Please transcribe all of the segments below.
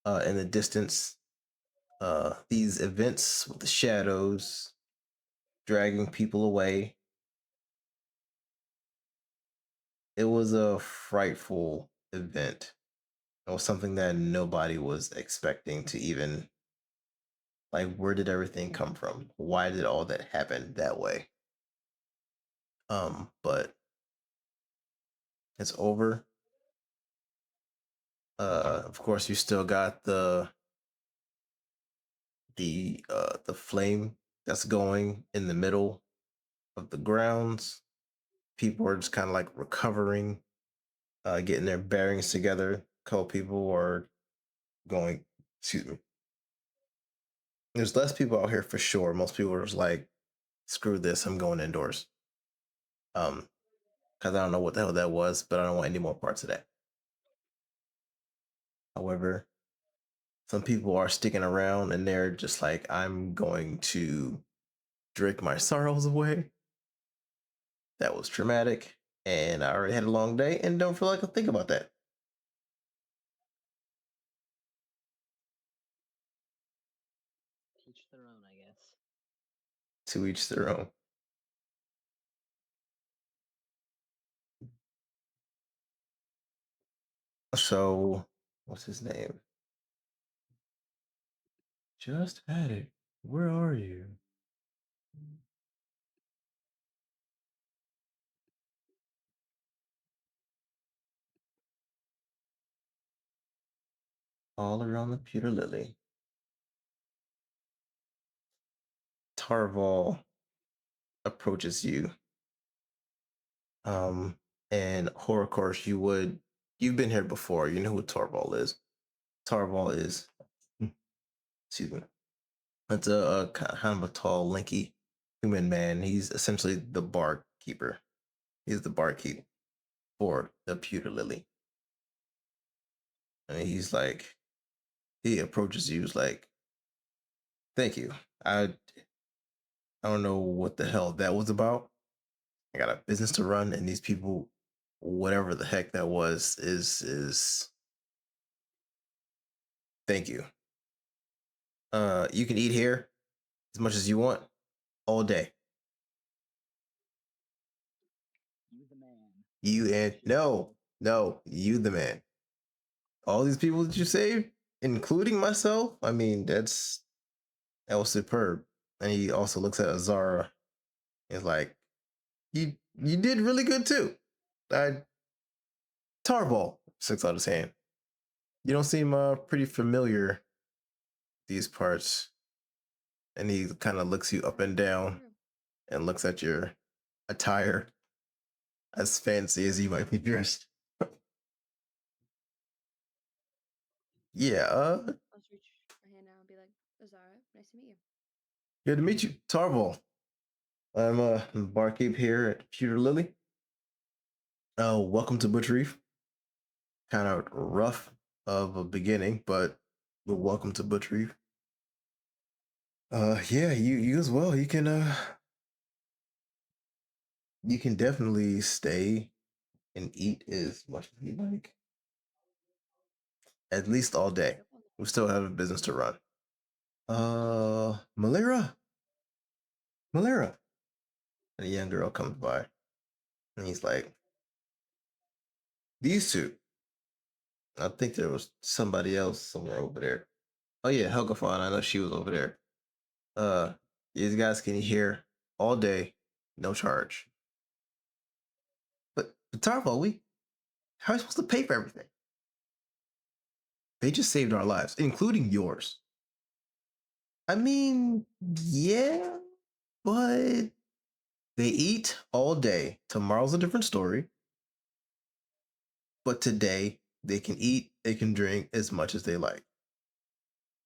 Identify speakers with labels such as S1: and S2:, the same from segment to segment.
S1: In the distance, these events with the shadows dragging people away. It was a frightful event. It was something that nobody was expecting to even, like, where did everything come from? Why did all that happen that way? But it's over. Of course, you still got the flame that's going in the middle of the grounds. People are just kind of like recovering, getting their bearings together. A couple people are going. Excuse me. There's less people out here for sure. Most people are just like, screw this, I'm going indoors. Because I don't know what the hell that was, but I don't want any more parts of that. However, some people are sticking around and they're just like, I'm going to drink my sorrows away. That was traumatic, and I already had a long day and don't feel like I think about that.
S2: Each their own, I guess.
S1: To each their own. So, what's his name? Just had it. Where are you? All around the Pewter Lily. Tarval approaches you. And Horokorsh, you've been here before. You know who Tarval is. Tarval is, excuse me, it's a kind of a tall, lanky human man. He's essentially the barkeeper. He's the barkeep for the Pewter Lily. And he approaches you, he's like, thank you. I don't know what the hell that was about. I got a business to run, and these people, whatever the heck that was, is thank you. You can eat here as much as you want all day.
S2: You the man.
S1: You and you the man. All these people that you saved, including myself. I mean, that was superb. And he also looks at Azara. He's like, you did really good too. I Tarball sticks out his hand. You don't seem pretty familiar these parts. And he kind of looks you up and down and looks at your attire, as fancy as you might be dressed. Yeah,
S3: I'll just reach my hand out and be like, Azara, nice to meet you.
S1: good to meet you, Tarball. I'm barkeep here at Pewter Lily. Welcome to Butchreef. Kind of rough of a beginning, but welcome to Butchreef. Yeah, you as well. You can definitely stay and eat as much as you like. At least all day. We still have a business to run. Malera. Malera. And a young girl comes by. And he's like, these two. I think there was somebody else somewhere over there. Oh yeah, Helgafon. I know she was over there. These guys can eat here all day, no charge. But Tarvo, how are we supposed to pay for everything? They just saved our lives, including yours. I mean, yeah, but they eat all day. Tomorrow's a different story. But today, they can eat, they can drink as much as they like.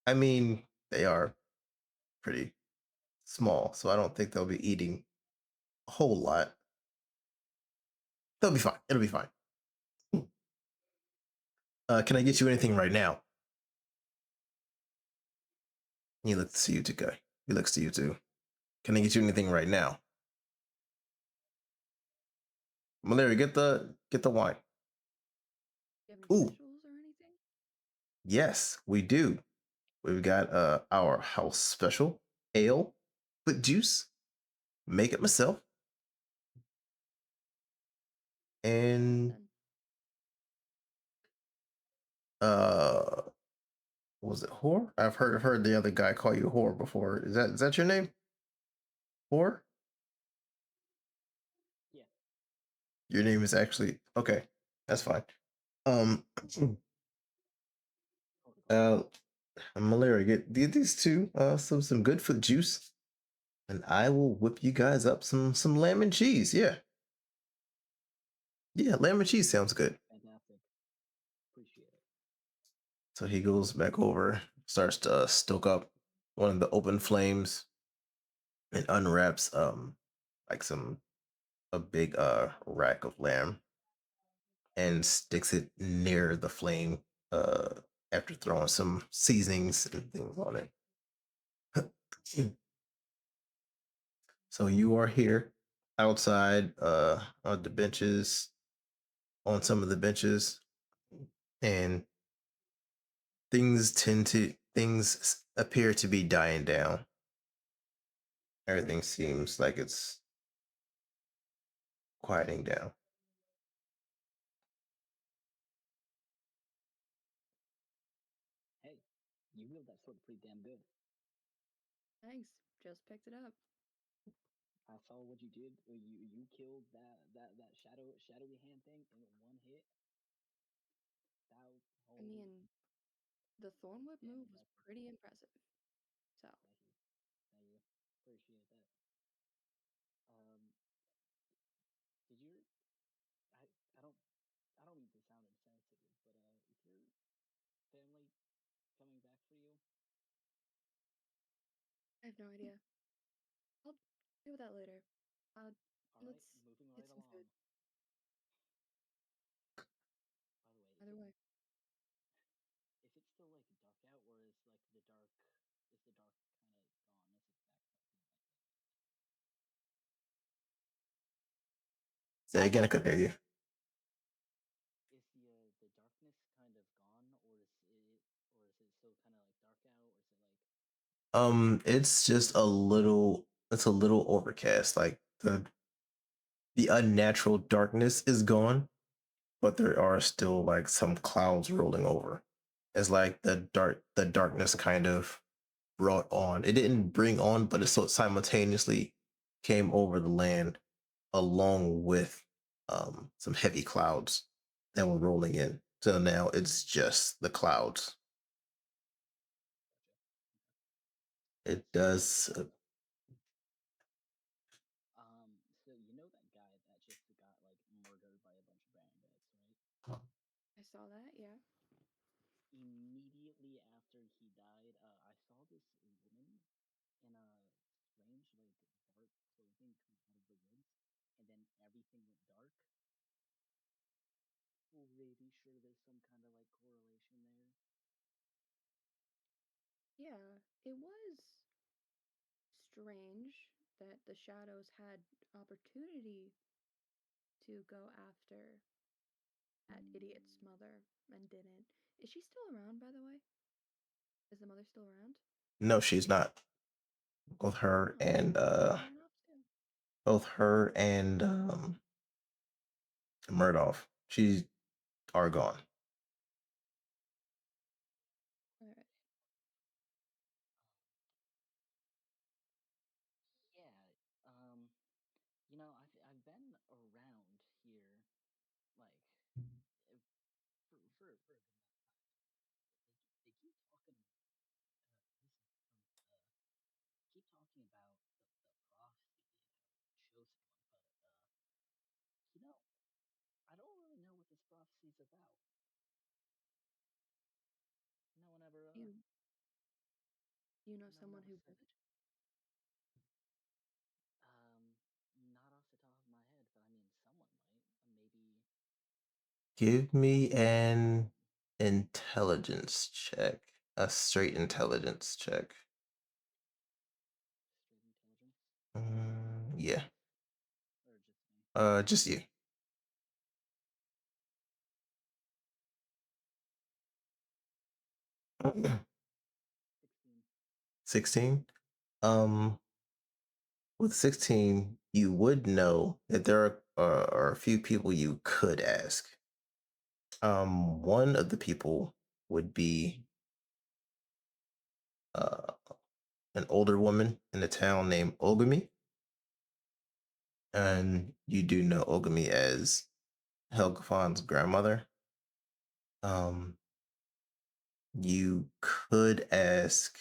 S1: I mean, they are pretty small, so I don't think they'll be eating a whole lot. They'll be fine. It'll be fine. Can I get you anything right now? He looks to you two guy. He looks to you too. Can I get you anything right now? Malaria, get the wine.
S3: Do you have any
S1: Ooh.
S3: specials or anything?
S1: Yes, we do. We've got our house special ale with juice. Make it myself. And
S3: Then
S1: uh was it whore? I've heard the other guy call you whore before. Is that your name? Whore?
S2: Yeah.
S1: Your name is actually okay. That's fine. Um
S2: Horticulture.
S1: Malaria, get these two some good foot juice, and I will whip you guys up some lamb and cheese. Yeah. Yeah, lamb and cheese sounds good.
S2: Fantastic. Appreciate it.
S1: So he goes back over, starts to stoke up one of the open flames, and unwraps like a big rack of lamb and sticks it near the flame uh after throwing some seasonings and things on it. So you are here outside on the benches, on some of the benches, and things appear to be dying down. Everything seems like it's quieting down.
S2: Hey, you wield that sword pretty damn good.
S3: thanks. Just picked it up.
S2: I saw what you did. You killed that shadowy hand thing in one hit. That was
S3: I
S2: holy.
S3: mean, the thorn whip
S2: Damn
S3: move was
S2: impressive.
S3: pretty impressive. So
S2: Thank you. Thank you. Appreciate that. Um, did your I I don't I don't mean to sound insensitive, but is your family coming back for you?
S3: I have no idea. I'll deal with that later. Uh,
S2: All right,
S3: let's
S2: moving
S3: get
S2: right
S3: some food.
S2: along. By the way,
S3: Either way.
S2: is it still like dark out, or is the dark kind of gone? Is it back to like daylight?
S1: Say again, I couldn't hear you.
S2: Is the darkness kind of gone, or is it still kind of like dark out, or is it like
S1: It's just it's a little overcast. Like the unnatural darkness is gone, but there are still like some clouds rolling over. It's like the darkness kind of brought on. It didn't bring on, but it so simultaneously came over the land along with some heavy clouds that were rolling in. So now it's just the clouds.
S2: gotcha?
S1: It
S2: So
S1: does.
S2: so you know that guy that just got like murdered by a bunch of bandits, right?
S3: I saw that, yeah.
S2: Immediately after he died, I saw this woman in a strange, like dark clothing come out of the woods, and then everything went dark. Pretty sure there's some kind of like correlation there.
S3: Yeah, it was strange that the shadows had opportunity to go after that idiot's mother and didn't. Is she still around, by the way? Is the mother still around?
S1: No, she's not. Both her
S3: Oh,
S1: and
S3: she ran off too.
S1: both her and Murdoch. She are gone.
S3: All right.
S2: Yeah, I've been around here like uh, for a good amount of time now. They keep talking. This is from keep talking about the prophecy and how you're the chosen one, but you know, I don't really know what this prophecy is about. No one ever
S3: You you know
S2: no one
S3: someone
S2: ever
S3: who
S2: said.
S3: would?
S2: Not off the top of my head, but I mean, someone might. Maybe
S1: Give me an intelligence check. A straight intelligence check.
S2: straight intelligence,
S1: Yeah.
S2: or just me.
S1: Just you.
S2: 16.
S1: 16. With 16, you would know that there are a few people you could ask. One of the people would be uh, an older woman in the town named Ogami, and you do know Ogami as Helgafon's grandmother. Um, you could ask,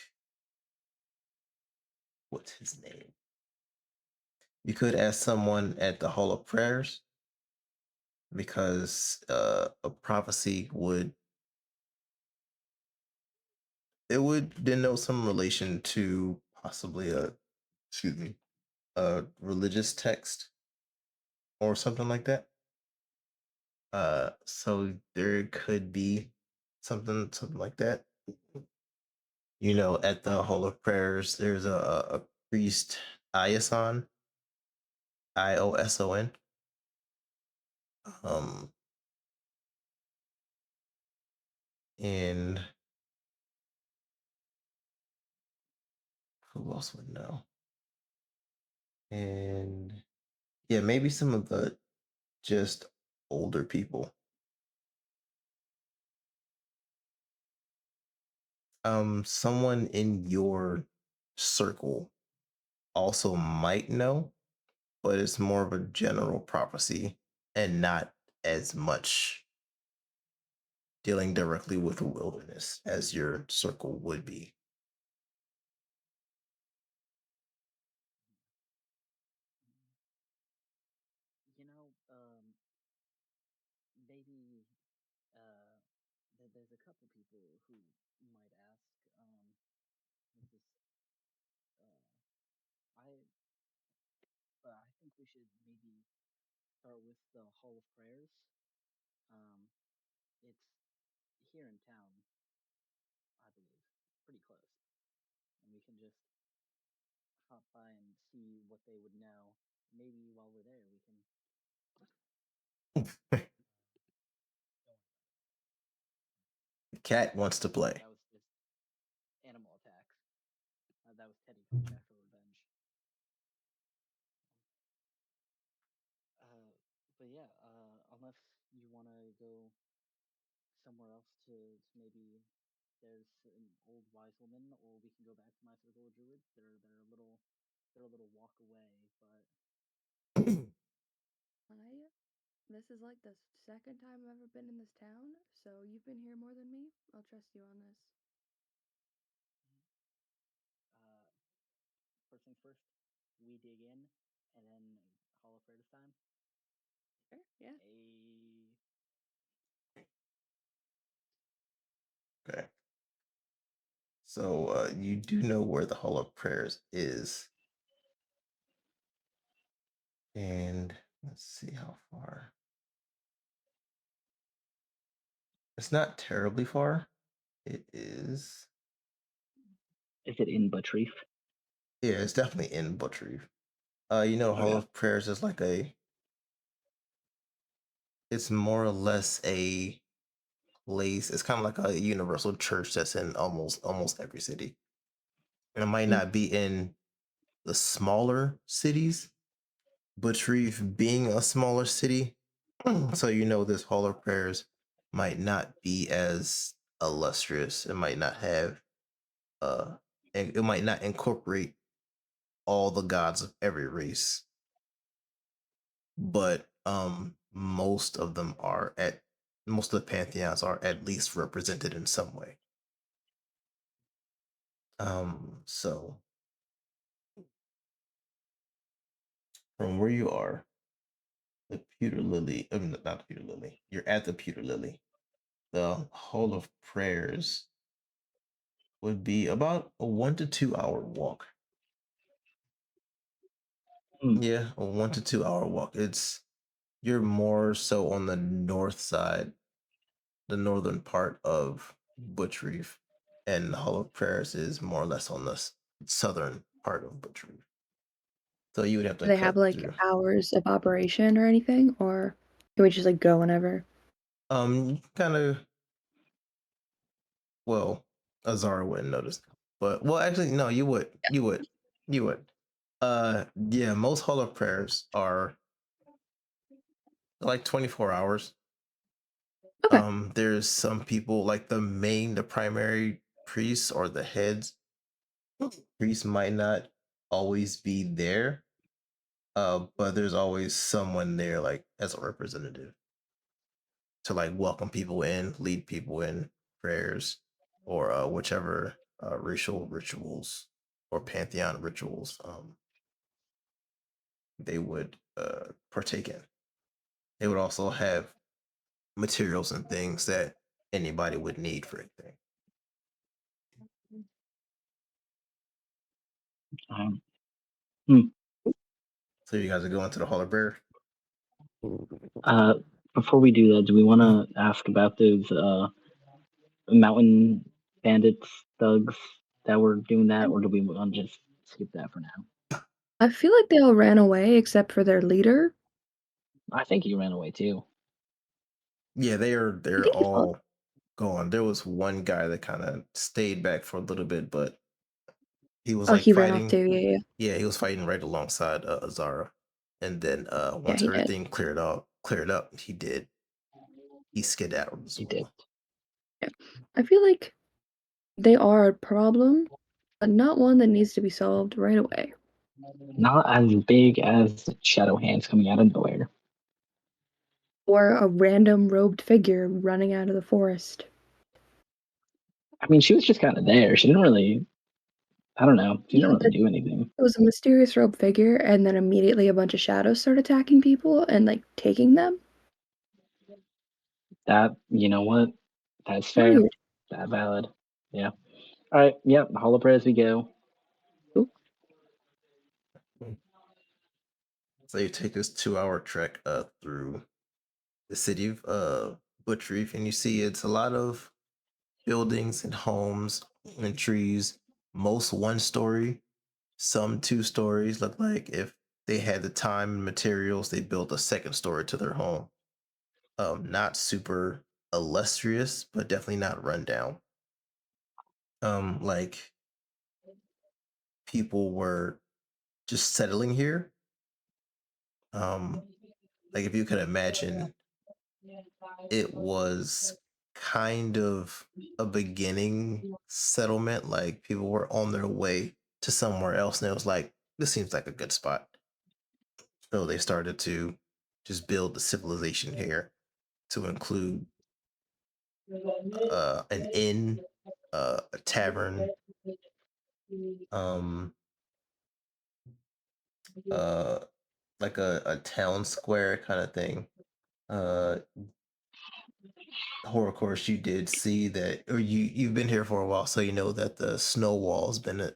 S1: what's his name? You could ask someone at the Hall of Prayers because a prophecy would denote some relation to possibly a, excuse me, a religious text or something like that. So there could be something like that. You know, at the Hall of Prayers, there's a priest, Ioson, Ioson. Um, and who else would know? And yeah, maybe some of the just older people. Someone in your circle also might know, but it's more of a general prophecy and not as much dealing directly with the wilderness as your circle would be.
S2: You know, maybe uh, there's a couple people who might ask. This is, uh, I, I think we should maybe start with the Hall of Prayers. Um, it's here in town, I believe, pretty close, and we can just hop by and see what they would know. Maybe while we're there, we can. Don't worry about
S1: The cat wants to
S2: it.
S1: play.
S2: That was just animal attacks. That was Teddy coming back for revenge. Uh, but yeah, unless you want to go somewhere else to maybe there's an old wise woman, or we can go back to my circle of druids. They're a little walk away, but
S3: I This is like the second time I've ever been in this town, so you've been here more than me. I'll trust you on this.
S2: uh, first things first, we dig in, and then Hall of Prayers time.
S3: Sure, yeah.
S2: A
S1: Okay. So you do know where the Hall of Prayers is. And let's see how far. It's not terribly far. It is.
S2: Is it in Butchreef?
S1: Yeah, it's definitely in Butchreef. You know, Hall
S2: Okay.
S1: of Prayers is like it's more or less a place. It's kind of like a universal church that's in almost every city. And it might
S2: Mm.
S1: not be in the smaller cities, Butchreef being a smaller city. So you know this Hall of Prayers might not be as illustrious. It might not have and it might not incorporate all the gods of every race. But most of the pantheons are at least represented in some way. So from where you are, the Pewter Lily, not the Pewter Lily, you're at the Pewter Lily. The Hall of Prayers would be about a 1 to 2 hour walk.
S2: Mm.
S1: Yeah, a 1 to 2 hour walk. You're more so on the north side, the northern part of Butchreef, and the Hall of Prayers is more or less on the southern part of Butchreef. So you would have
S3: Do
S1: to
S3: they have
S1: cut
S3: like
S1: through.
S3: hours of operation or anything, or can we just like go whenever?
S1: Kind of, well. Azara wouldn't notice. But well, actually, no, you would. You would. You would. Yeah, most Hall of Prayers are like 24 hours.
S3: Okay.
S1: There's some people like the primary priests or the heads. Priests might not always be there. But there's always someone there like as a representative to like welcome people in, lead people in prayers, or whichever racial rituals or pantheon rituals they would partake in. They would also have materials and things that anybody would need for anything.
S2: Um, hmm.
S1: So you guys are going to the Hall of Prayer.
S2: Uh, before we do that, do we want to ask about those mountain bandits, thugs that were doing that, or do we want to just skip that for now?
S3: I feel like they all ran away except for their leader.
S2: I think he ran away too.
S1: Yeah,
S3: You
S1: they're
S3: think he's gone?
S1: all gone. There was one guy that kind of stayed back for a little bit, but he was
S3: Oh,
S1: like
S3: he ran off
S1: fighting.
S3: too. Yeah, yeah,
S1: Yeah, he was fighting right alongside Azara. And then
S3: yeah.
S1: once
S3: He did.
S1: everything cleared up, he skedaddled as
S2: He did.
S1: well.
S3: Yeah. I feel like they are a problem, but not one that needs to be solved right away.
S2: Not as big as shadow hands coming out of nowhere.
S3: Or a random robed figure running out of the forest.
S2: I mean, she was just kind of there. She didn't really. I don't know. She
S3: Yeah,
S2: didn't really
S3: but
S2: do anything.
S3: it was a mysterious robed figure, and then immediately a bunch of shadows start attacking people and like taking them.
S2: That you know what? That's fair.
S3: Rude.
S2: That valid. Yeah. All right. Yep. Hall of Prayers we go.
S3: Ooh.
S1: So you take this 2 hour trek through the city of Butchreef, and you see it's a lot of buildings and homes and trees, most 1 story, some 2 stories. Look like if they had the time and materials, they built a second story to their home. Not super illustrious, but definitely not run down. Like people were just settling here. Um, like if you could imagine, it was kind of a beginning settlement. Like people were on their way to somewhere else, and it was like, this seems like a good spot. So they started to just build the civilization here to include an inn, a tavern, um, uh, like a town square kind of thing. Uh, Horokorsh, you did see that, or you've been here for a while, so you know that the snow wall's been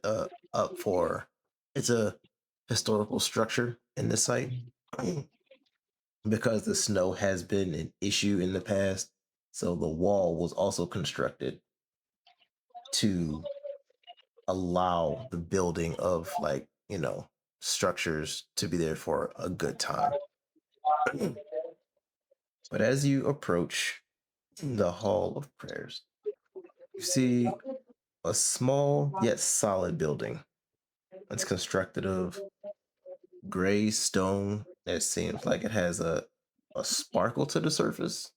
S1: up for. It's a historical structure in this site because the snow has been an issue in the past. So the wall was also constructed to allow the building of like structures to be there for a good time. But as you approach the Hall of Prayers, you see a small yet solid building. It's constructed of gray stone that seems like it has a sparkle to the surface,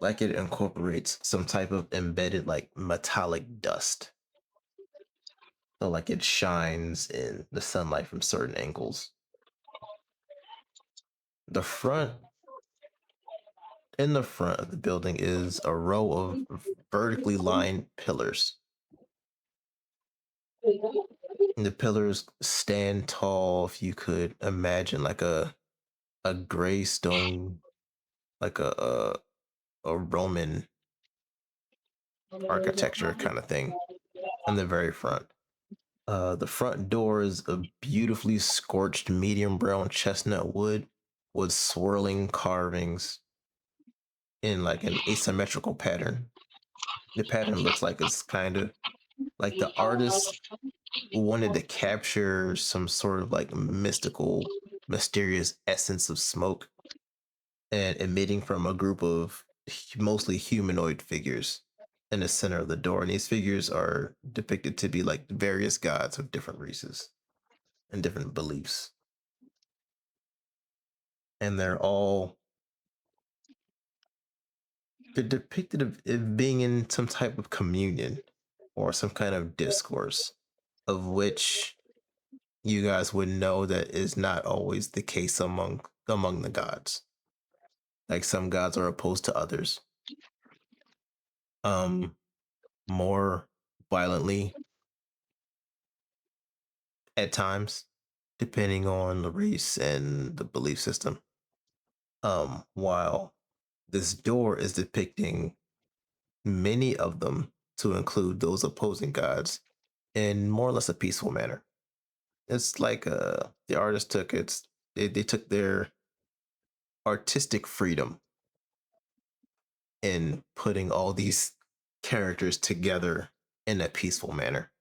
S1: like it incorporates some type of embedded like metallic dust. So like it shines in the sunlight from certain angles. The front In the front of the building is a row of vertically lined pillars. And the pillars stand tall, if you could imagine, like a gray stone, like a Roman architecture kind of thing in the very front. The front door is a beautifully scorched medium brown chestnut wood with swirling carvings in like an asymmetrical pattern. The pattern looks like it's kind of like the artist wanted to capture some sort of like mystical, mysterious essence of smoke and emitting from a group of mostly humanoid figures. in the center of the door, and these figures are depicted to be like various gods of different races and different beliefs, and they're depicted of being in some type of communion or some kind of discourse, of which you guys would know that is not always the case among the gods. Like some gods are opposed to others, more violently at times, depending on the race and the belief system. While this door is depicting many of them to include those opposing gods in more or less a peaceful manner. It's like the artist they took their artistic freedom in putting all these characters together in a peaceful manner.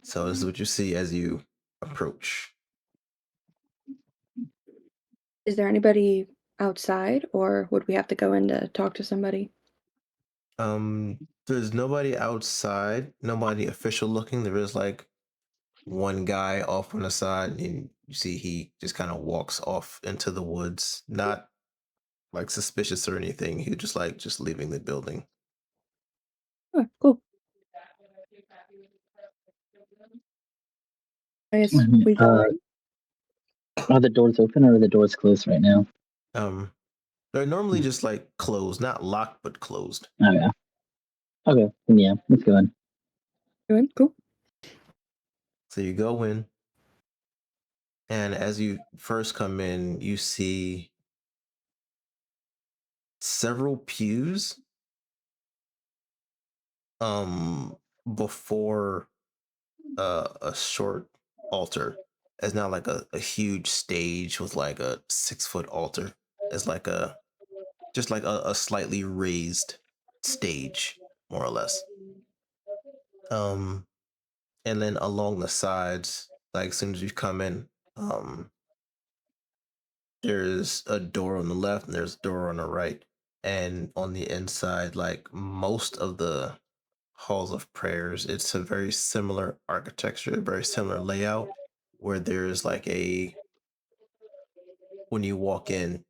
S1: So this is what you see as you approach.
S3: Is there anybody outside, or would we have to go in to talk to somebody?
S1: There's nobody outside, nobody official looking. There is like one guy off on the side, and you see he just kind of walks off into the woods, not like suspicious or anything. He just leaving the building.
S3: Oh, cool. I guess we go in.
S2: Are the doors open or are the doors closed right now?
S1: They're normally just like closed, not locked, but closed.
S2: Oh yeah. Okay. Then yeah, let's go in.
S3: Go in. Cool.
S1: So you go in, and as you first come in, you see several pews before a short altar. It's not like a huge stage with like a 6-foot altar. It's like just like a slightly raised stage, more or less. Um, and then along the sides, like as soon as you come in, there's a door on the left and there's a door on the right. And on the inside, like most of the halls of prayers, it's a very similar architecture, very similar layout, where there's like when you walk in,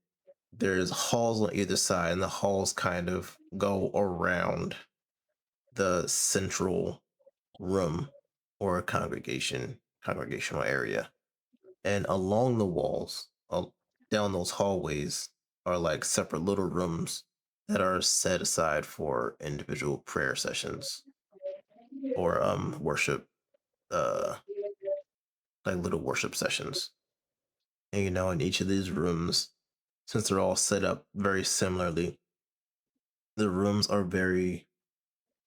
S1: there's halls on either side, and the halls kind of go around the central room or congregational area. And along the walls, down those hallways, are like separate little rooms that are set aside for individual prayer sessions or worship, uh like little worship sessions. And in each of these rooms, since they're all set up very similarly, the rooms are very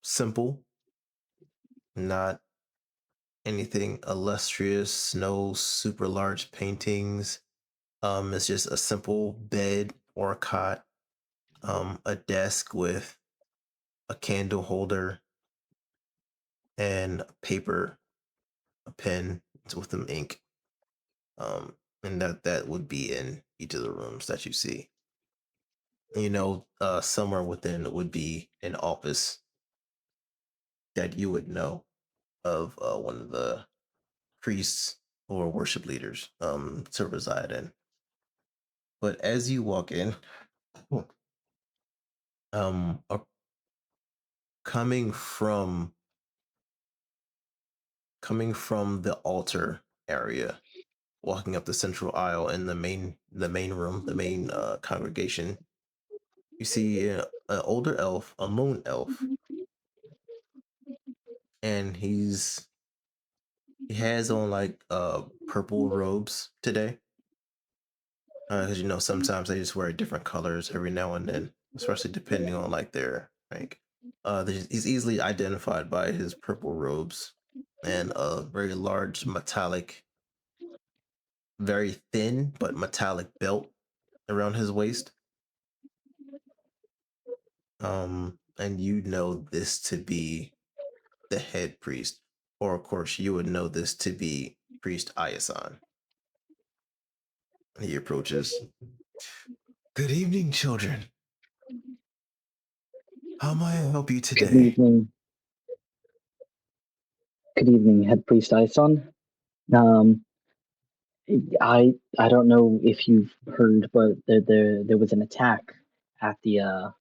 S1: simple, not anything illustrious, no super large paintings. It's just a simple bed or a cot, a desk with a candle holder and paper, a pen with some ink. And that would be in each of the rooms that you see. Somewhere within would be an office that you would know of one of the priests or worship leaders to reside in. But as you walk in, um, uh, coming from the altar area, walking up the central aisle in the main room, the main congregation, you see an older elf, a moon elf, and he has on like purple robes today. Because sometimes they just wear different colors every now and then, especially depending on like their rank. He's easily identified by his purple robes and a very large metallic, very thin but metallic belt around his waist. And you know this to be the head priest, or of course you would know this to be Priest Ayasan. He approaches. Good evening, children. How may I help you
S2: Good
S1: today?
S2: evening. Good evening, Head Priest Ison. Um, I don't know if you've heard, but there was an attack at the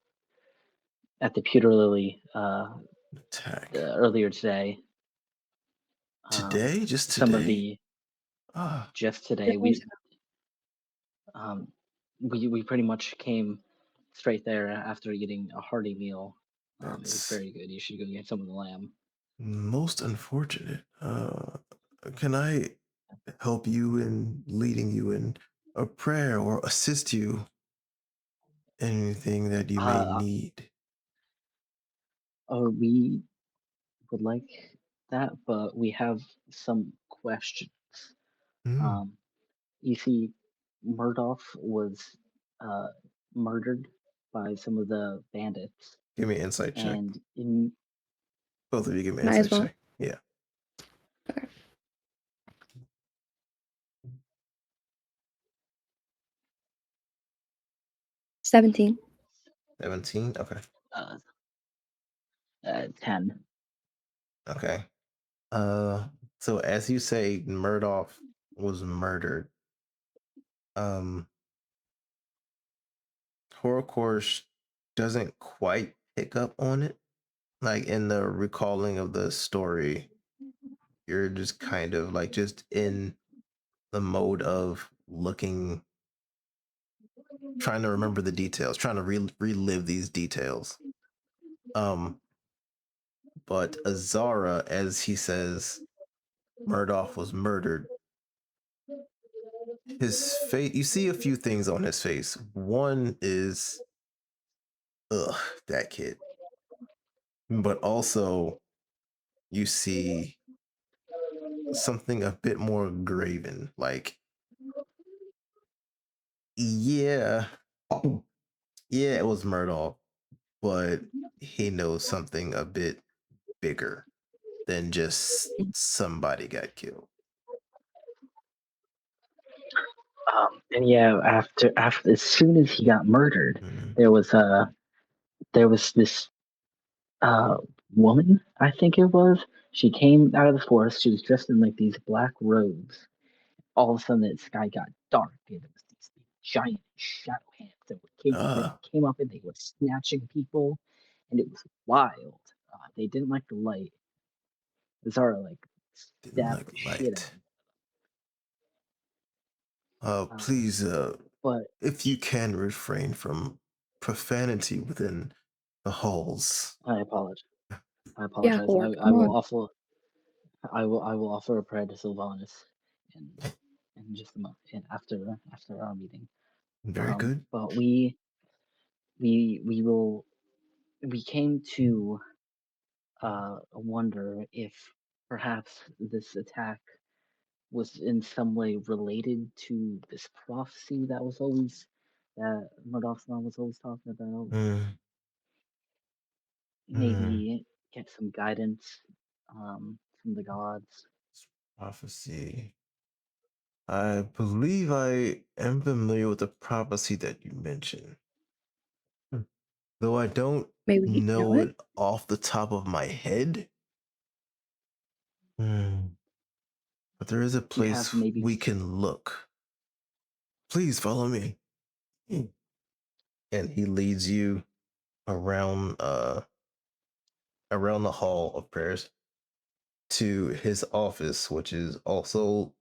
S2: Pewter Lily
S1: Attack.
S2: earlier today.
S1: Today? Just
S2: Some of
S1: today?
S2: the
S1: Ah,
S2: just today um, we pretty much came straight there after eating a hearty meal. It was
S1: that's
S2: very good. You should go get some of the lamb.
S1: most unfortunate. Can I help you in leading you in a prayer or assist you in anything that you may
S2: Uh,
S1: need?
S2: we would like that, but we have some questions.
S1: Hmm.
S2: Um, you see, Murdoch was uh, murdered by some of the bandits,
S1: Give me an insight check.
S2: and in
S1: Both of you give me an
S3: Might
S1: insight
S3: as well.
S1: check. Yeah.
S3: Okay. 17.
S1: 17? Okay.
S2: uh, 10.
S1: Okay. Uh, so as you say, Murdoch was murdered. Um, Horokorsh doesn't quite pick up on it. Like in the recalling of the story, you're just kind of like just in the mode of looking, trying to remember the details, trying to relive these details. Um, but Azara, as he says, Murdoch was murdered. His face, you see a few things on his face. One is, ugh, that kid. But also, you see something a bit more graven. Like, yeah, yeah, it was Murdoch, but he knows something a bit bigger than just somebody got killed.
S2: And yeah, after as soon as he got murdered,
S1: Mhm.
S2: there was this uh, woman, I think it was. She came out of the forest. She was dressed in like these black robes. All of a sudden, the sky got dark, and there was these giant shadow hands that came up and they were snatching people, and it was wild. They didn't like the light. Zara like
S1: Didn't
S2: stabbed
S1: like
S2: the shit out
S1: light.
S2: of them. Um,
S1: Please,
S2: but
S1: if you can refrain from profanity within the halls.
S2: I apologize. I
S3: Yeah,
S2: apologize.
S3: Hork, come on.
S2: I will offer a prayer to Sylvanas in just a moment, and after our meeting.
S1: Very good.
S2: But we will we came to wonder if perhaps this attack was in some way related to this prophecy that Murdoch's mom was always talking about.
S1: Mm, mm.
S2: Maybe get some guidance from the gods.
S1: Prophecy. I believe I am familiar with the prophecy that you mentioned, though I don't
S3: Maybe you know
S1: know
S3: it?
S1: it off the top of my head. Hmm. But there is a
S2: Do you have
S1: place
S2: maybe
S1: we can look. Please follow me. And he leads you around around the hall of prayers to his office, which is also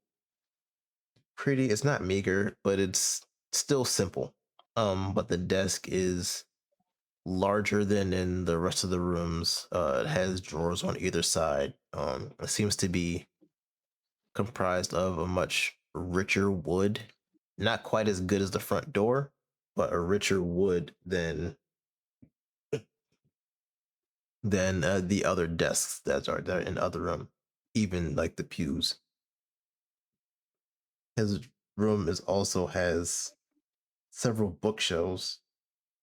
S1: pretty, it's not meager, but it's still simple. But the desk is larger than in the rest of the rooms. It has drawers on either side. It seems to be comprised of a much richer wood, not quite as good as the front door, but a richer wood than the other desks that are there in the other room, even like the pews. His room is also has several bookshelves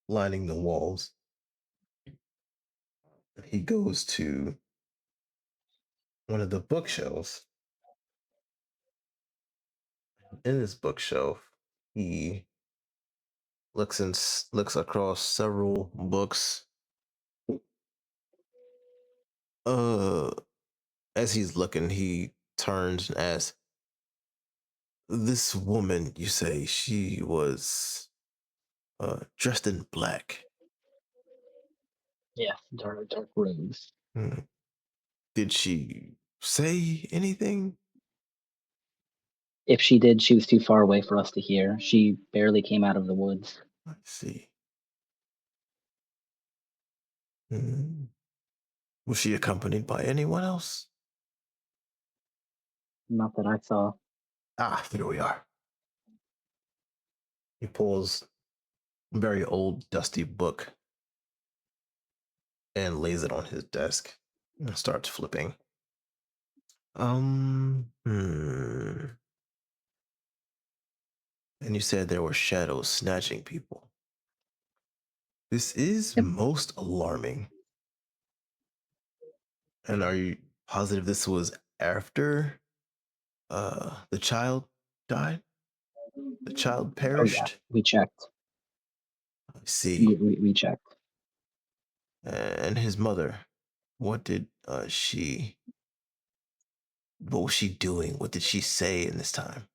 S1: lining the walls. He goes to one of the bookshelves. In his bookshelf, he looks across several books Uh, as he's looking, he turns and asks, "This woman, you say she was dressed in black?
S2: Yeah, dark rose.
S1: Hmm. Did she say anything?"
S2: If she did, she was too far away for us to hear. She barely came out of the woods.
S1: I see. Hmm. Was she accompanied by anyone else?
S2: Not that I saw.
S1: Ah, here we are. He pulls a very old, dusty book and lays it on his desk and starts flipping. Hmm. And you said there were shadows snatching people. This is
S3: Yep.
S1: most alarming. And are you positive this was after the child died? The child
S2: Oh yeah,
S1: perished?
S2: we checked.
S1: I see.
S2: We checked.
S1: And his mother, what did what was she doing? What did she say in this time?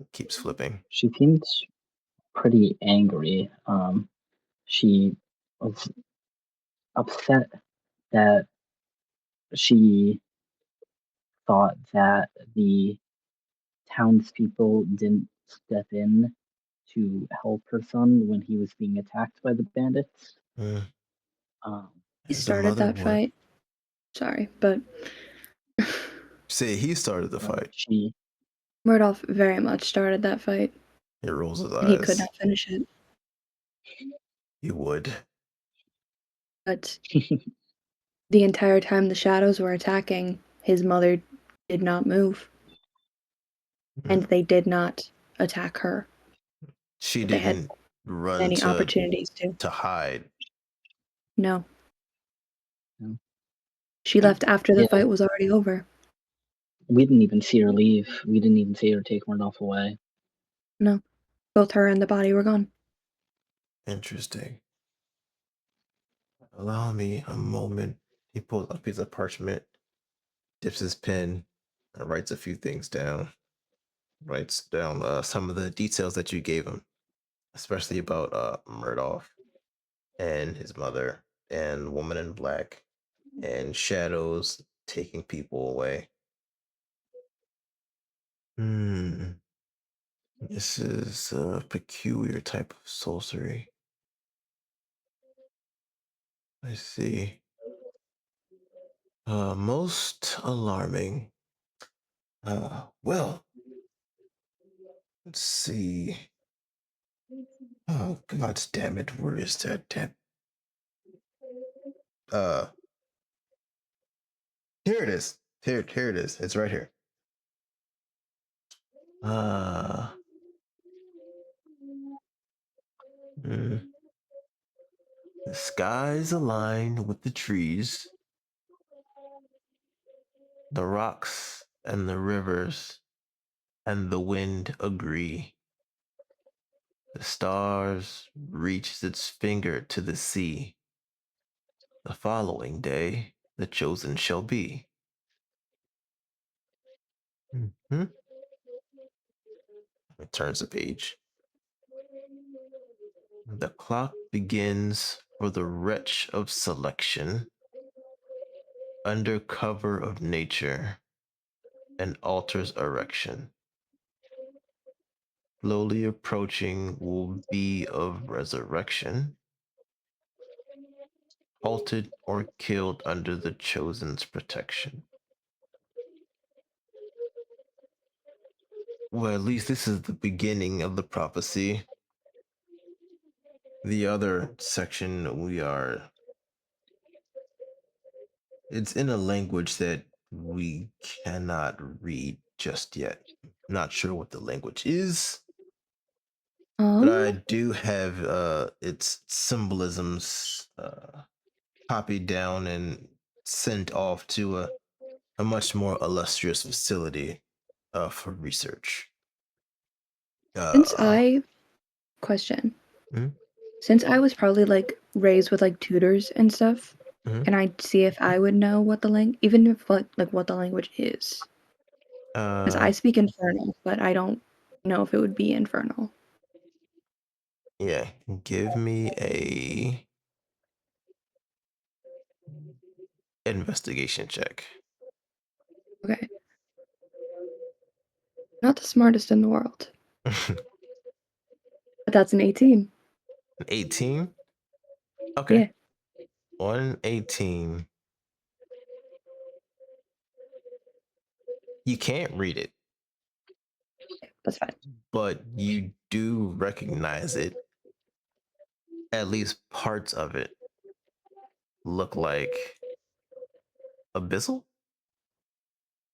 S1: It keeps flipping.
S2: She seemed pretty angry. She was upset that she thought that the townspeople didn't step in to help her son when he was being attacked by the bandits.
S1: Mm.
S2: Um,
S3: He
S1: As a
S3: started
S1: mother
S3: that
S1: would.
S3: fight. Sorry, but
S1: Say he started the
S2: but
S1: fight.
S2: she
S3: Murdoch very much started that fight,
S1: He rolls his
S3: and he could
S1: eyes.
S3: not finish it.
S1: He would.
S3: But the entire time the shadows were attacking, his mother did not move, and
S1: Mm.
S3: they did not attack her.
S1: She
S3: They had
S1: didn't run
S3: many opportunities to.
S1: to hide.
S3: No,
S2: No.
S3: she left after the
S2: Yeah,
S3: fight was already over.
S2: we didn't even see her leave. We didn't even see her take Murdoch away.
S3: No, both her and the body were gone.
S1: Interesting. Allow me a moment. He pulls out a piece of parchment, dips his pen, and writes a few things down. Writes down some of the details that you gave him, especially about Murdoch and his mother and Woman in Black and shadows taking people away. Hmm. This is a peculiar type of sorcery. I see. Most alarming. Well, let's see. Oh, God damn it. Where is that? Uh, Here it is. Here it is. It's right here. Uh, mm, the skies align with the trees, the rocks and the rivers and the wind agree. The stars reach its finger to the sea. The following day, the chosen shall be. Mhm. It turns the page. The clock begins for the wretch of selection under cover of nature and altars erection. Slowly approaching will be of resurrection, halted or killed under the chosen's protection. Well, at least this is the beginning of the prophecy. The other section it's in a language that we cannot read just yet. Not sure what the language is, but I
S3: Um,
S1: do have its symbolisms copied down and sent off to a much more illustrious facility for research.
S3: since
S1: Uh,
S3: I question,
S1: hmm?
S3: Since I was probably like raised with like tutors and stuff,
S1: Mhm.
S3: can I see if I would know what the even if what the language is? Because I
S1: Uh,
S3: speak Infernal, but I don't know if it would be Infernal.
S1: yeah. Give me a investigation check.
S3: Okay. Not the smartest in the world,
S1: An
S3: but that's an 18.
S1: 18. Okay.
S3: Yeah,
S1: 118. You can't read it,
S3: that's fine.
S1: but you do recognize it. At least parts of it look like abyssal.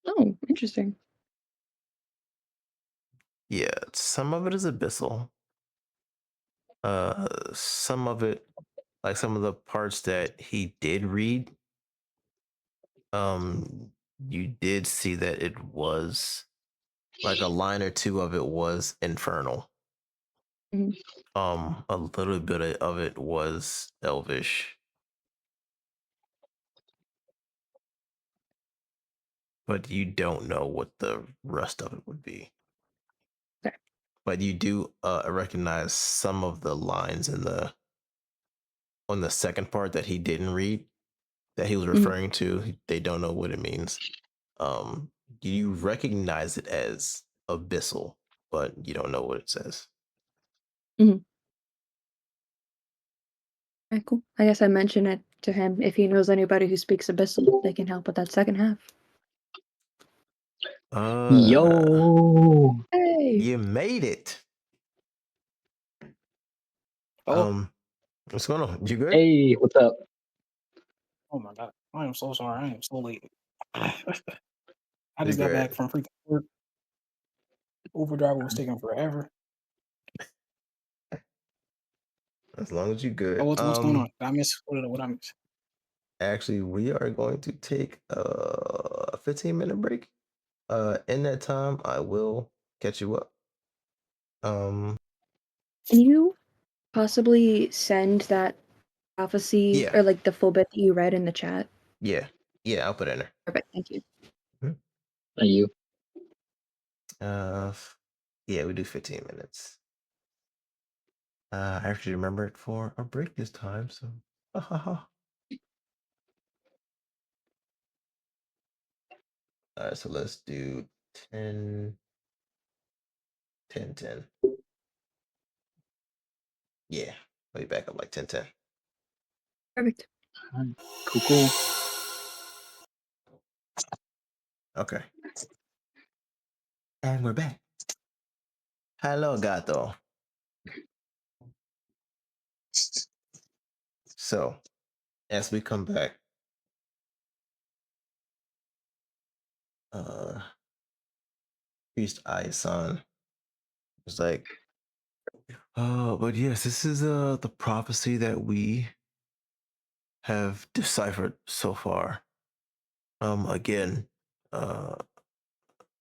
S3: Oh, interesting.
S1: Yeah, some of it is abyssal. Some of it, like some of the parts that he did read, um, you did see that it was like a line or two of it was infernal.
S3: Mhm.
S1: A little bit of it was elvish, but you don't know what the rest of it would be.
S3: Okay.
S1: But you do recognize some of the lines in the on the second part that he didn't read that he was
S3: Mhm.
S1: referring to. They don't know what it means. Um, you recognize it as abyssal, but you don't know what it says.
S3: Mhm. Okay, cool. I guess I mention it to him. If he knows anybody who speaks Abyssal, they can help with that second half.
S1: Uh,
S4: Yo.
S3: Hey!
S1: you made it.
S4: Oh,
S1: What's going on? You good?
S4: hey, what's up?
S5: Oh my god. I am so sorry. I am so late. I
S1: You're
S5: just got
S1: great.
S5: back from freaking work. Uber driver was taking forever.
S1: As long as you're
S5: Oh,
S1: good.
S5: what's going on? Did I miss what I miss?
S1: Actually, we are going to take a 15-minute break. In that time, I will catch you up. Um,
S3: Can you possibly send that prophecy
S1: yeah,
S3: or like the full bit that you read in the chat?
S1: yeah, yeah. I'll put it in there.
S3: Perfect, thank you.
S4: Are you?
S1: Uh, yeah, we do 15 minutes. I actually remembered for a break this time, so. Ha ha ha. All right, so let's do 10, 10, 10. Yeah, let me back up like 10, 10.
S3: Perfect.
S4: Cool, cool.
S1: Okay. And we're back. Hello, gato. So, as we come back, uh, Priest Ayasan was like, but yes, this is the prophecy that we have deciphered so far. Again, uh,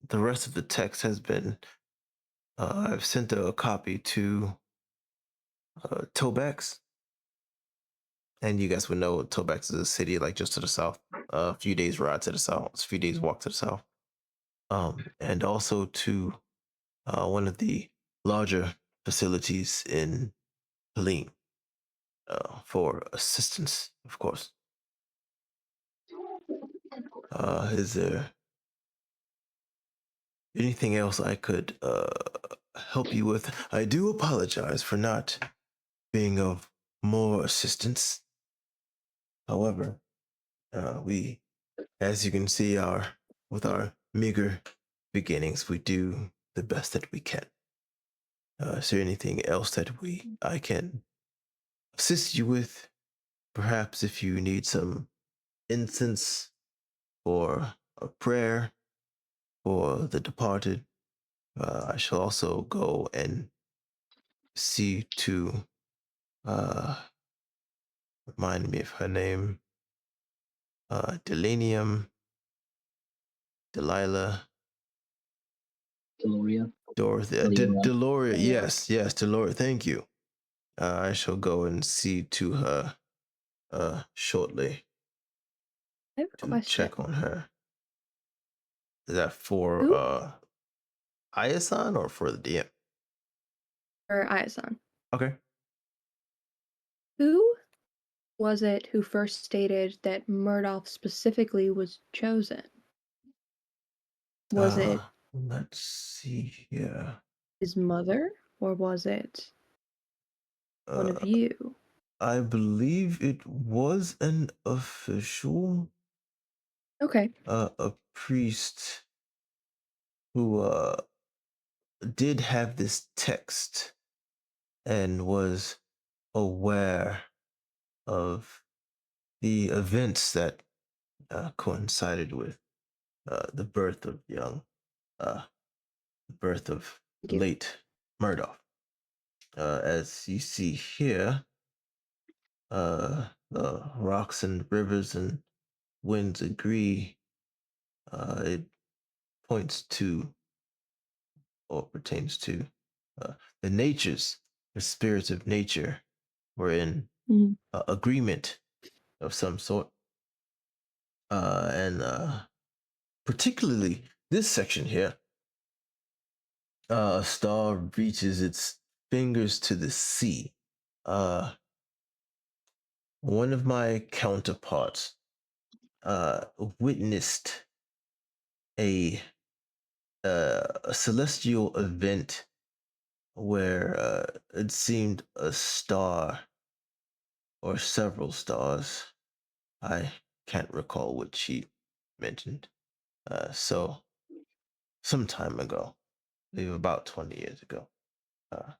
S1: the rest of the text has been I've sent a copy to Tobax, and you guys would know Tobax is a city like just to the south, a few days ride to the south, a few days walk to the south. And also to one of the larger facilities in Helene for assistance, of course. Is there anything else I could help you with? I do apologize for not being of more assistance. However, we, as you can see, with our meager beginnings, we do the best that we can. Is there anything else that I can assist you with? Perhaps if you need some incense or a prayer for the departed, I shall also go and see to remind me of her name, Delanium, Delilah,
S4: Deloria.
S1: Dorothy,
S4: Deliora.
S1: Deloria.
S3: Yeah.
S1: Yes, Deloria. Thank you. I shall go and see to her shortly
S3: I have a
S1: to
S3: question.
S1: check on her. Is that for
S3: Who
S1: Iason or for the DM?
S3: or Iason?
S1: Okay.
S3: Who was it who first stated that Murdoch specifically was chosen? Was it
S1: Let's see here.
S3: his mother, or was it one of
S1: Uh,
S3: you?
S1: I believe it was an official,
S3: Okay.
S1: a priest who did have this text and was aware of the events that coincided with the birth of the birth of
S3: Thank
S1: the
S3: you.
S1: late Murdoch. As you see here, the rocks and rivers and winds agree. It points to or pertains to the natures, the spirits of nature were in
S3: Mhm.
S1: agreement of some sort. And particularly this section here, a star reaches its fingers to the sea. Uh, one of my counterparts witnessed a a celestial event where it seemed a star or several stars. I can't recall what she mentioned. So some time ago, maybe about 20 years ago, uh,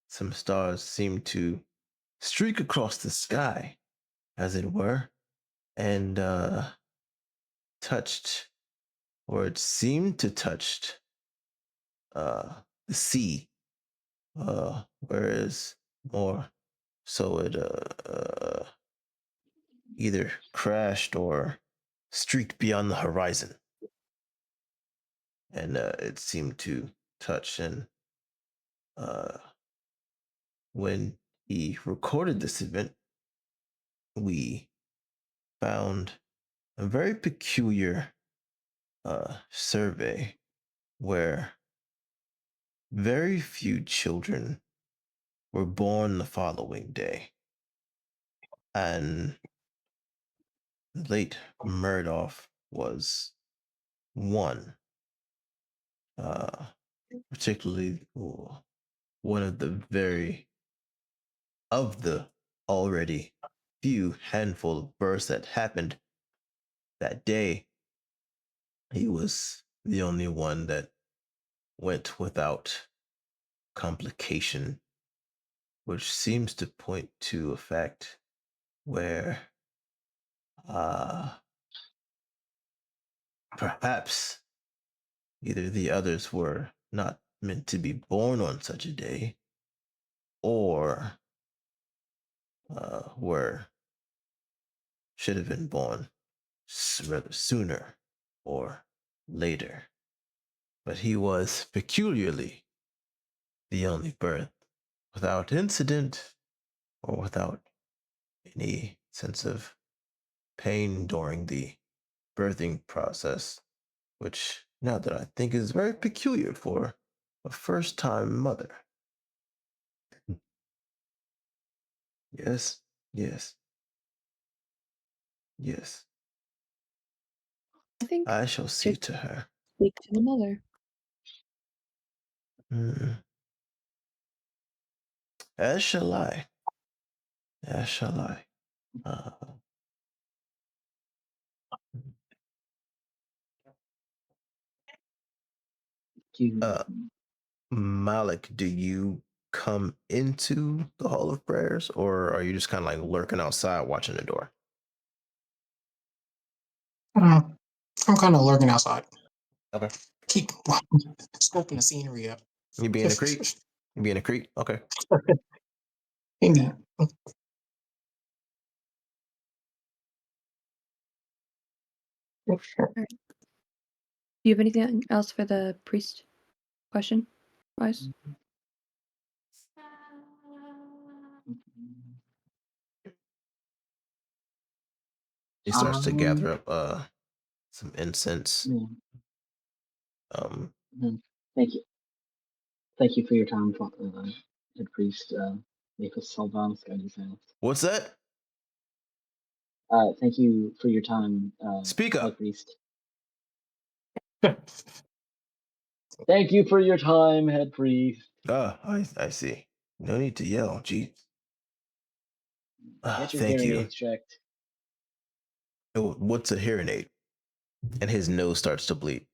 S1: some stars seemed to streak across the sky, as it were, and touched, or it seemed to touch, the sea, whereas more so it either crashed or streaked beyond the horizon, and it seemed to touch. And uh, when he recorded this event, we found a very peculiar survey where very few children were born the following day. And the late Murdoch was one, uh, particularly one of the already few handful of births that happened that day. He was the only one that went without complication, which seems to point to a fact where uh, perhaps either the others were not meant to be born on such a day, or were should have been born rather sooner or later. But he was peculiarly the only birth without incident or without any sense of pain during the birthing process, which, now that I think, is very peculiar for a first time mother. Yes, yes, yes.
S3: I think
S1: I shall see
S3: just
S1: to her.
S3: speak to the mother.
S1: Mm. As shall I. As shall I. Uh,
S4: You.
S1: uh, Malak, do you come into the Hall of Prayers, or are you just kind of like lurking outside watching the door?
S5: I'm kind of lurking outside.
S1: Okay.
S5: Keep scoping the scenery up.
S1: You being a creep? You being a creep? Okay.
S5: Amen.
S3: Alright. Do you have anything else for the priest question wise?
S1: He starts to
S4: Um,
S1: gather up some incense.
S4: yeah,
S1: Um,
S4: Thank you. Thank you for your time, Head Priest. Maphis Salvanus Guidance.
S1: what's that?
S4: Thank you for your time,
S1: Speak
S4: High
S1: up.
S4: Priest. Thank you for your time, Head Priest.
S1: I see. No need to yell. Jeez.
S4: Get your
S1: Thank
S4: hearing
S1: you.
S4: aids checked.
S1: Oh, what's a hearing aid? And his nose starts to bleed.